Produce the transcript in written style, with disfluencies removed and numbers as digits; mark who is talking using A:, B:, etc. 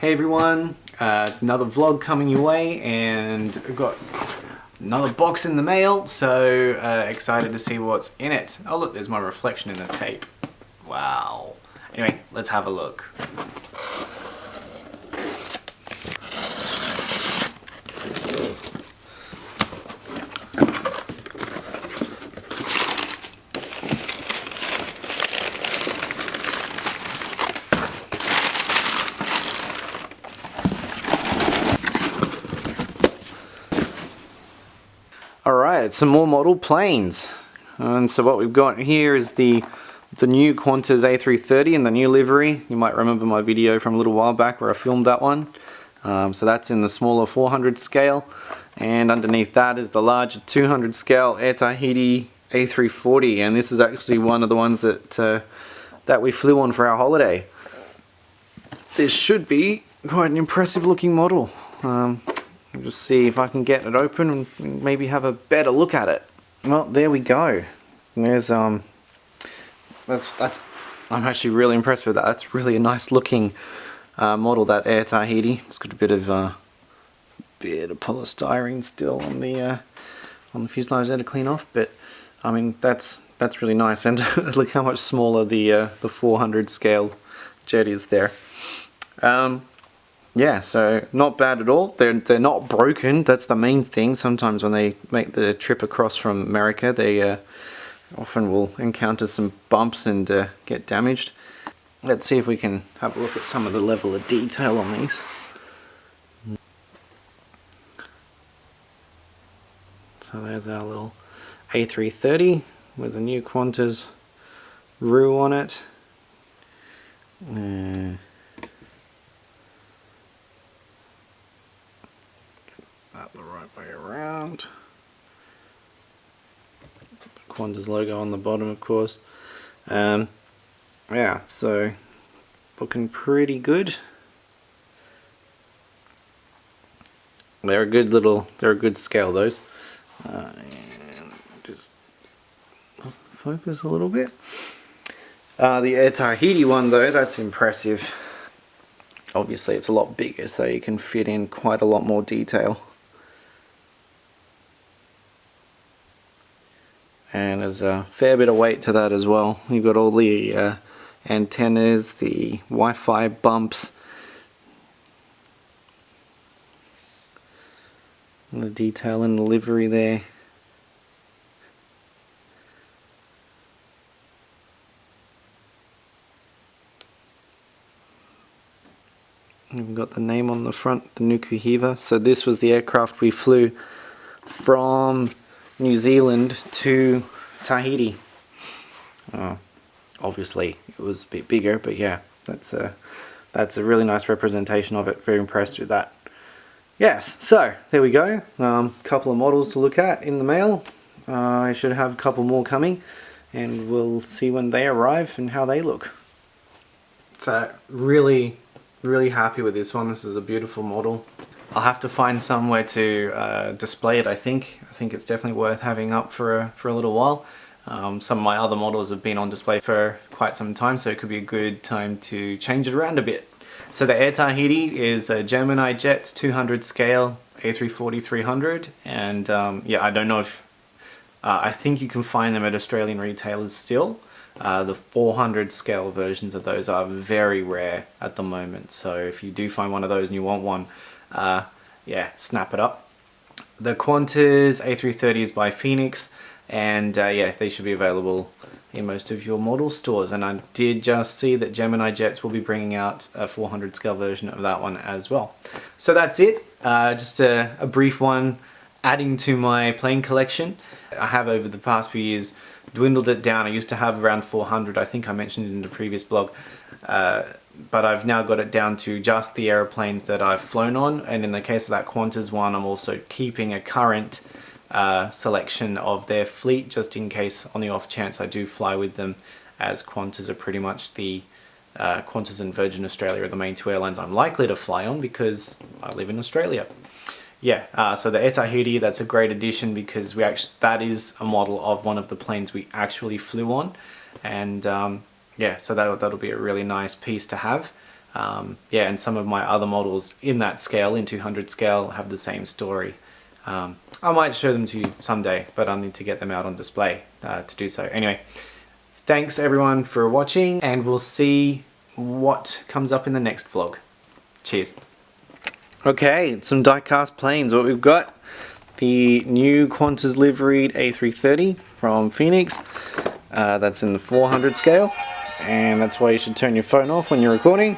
A: Hey everyone, another vlog coming your way, and I've got another box in the mail, so excited to see what's in it. Oh look, there's my reflection in the tape. Wow. Anyway, let's have a look. Alright, some more model planes. And so what we've got here is the new Qantas A330 and the new livery. You might remember my video from a little while back where I filmed that one. So that's in the smaller 400 scale. And underneath that is the larger 200 scale Air Tahiti A340. And this is actually one of the ones that we flew on for our holiday. This should be quite an impressive looking model. I'll just see if I can get it open and maybe have a better look at it. Well, there we go. There's I'm actually really impressed with that. That's really a nice looking model, that Air Tahiti. It's got a bit of polystyrene still on the fuselage there to clean off, but I mean that's really nice. And look how much smaller the 400 scale jet is there. Yeah, so not bad at all. They're not broken. That's the main thing. Sometimes when they make the trip across from America, they often will encounter some bumps and get damaged. Let's see if we can have a look at some of the level of detail on these. So there's our little A330 with the new Qantas roux on it. That the right way around. The Qantas logo on the bottom, of course. Yeah, so looking pretty good. They're a good scale, those. And just lost the focus a little bit. The Air Tahiti one though, that's impressive. Obviously it's a lot bigger, so you can fit in quite a lot more detail. And there's a fair bit of weight to that as well. You've got all the antennas, the Wi-Fi bumps, and the detail in the livery there. We've got the name on the front, the Nukuhiva. So this was the aircraft we flew from New Zealand to Tahiti. Obviously it was a bit bigger, but yeah, that's a really nice representation of it. Very impressed with that. Yes, so there we go. Couple of models to look at in the mail. I should have a couple more coming, and we'll see when they arrive and how they look. So really happy with this one. This is a beautiful model. I'll have to find somewhere to display it. I think it's definitely worth having up for a little while. Some of my other models have been on display for quite some time, so it could be a good time to change it around a bit. So the Air Tahiti is a Gemini Jets 200 scale A340-300, and yeah, I don't know if I think you can find them at Australian retailers still. The 400 scale versions of those are very rare at the moment, so if you do find one of those and you want one, yeah, snap it up. The Qantas A330 is by Phoenix, and yeah, they should be available in most of your model stores. And I did just see that Gemini Jets will be bringing out a 400 scale version of that one as well. So that's it. Just a brief one adding to my plane collection. I have over the past few years dwindled it down. I used to have around 400. I think I mentioned it in the previous blog. But I've now got it down to just the aeroplanes that I've flown on, and in the case of that Qantas one, I'm also keeping a current selection of their fleet, just in case on the off chance I do fly with them, as Qantas are pretty much the Qantas and Virgin Australia are the main two airlines I'm likely to fly on because I live in Australia. Yeah, so the Air Tahiti, that's a great addition because that is a model of one of the planes we actually flew on, and yeah, so that'll be a really nice piece to have. Yeah, and some of my other models in that scale, in 200 scale, have the same story. I might show them to you someday, but I'll need to get them out on display to do so. Anyway, thanks everyone for watching, and we'll see what comes up in the next vlog. Cheers. Okay, some die-cast planes. What we've got, the new Qantas liveried A330 from Phoenix. That's in the 400 scale, and that's why you should turn your phone off when you're recording.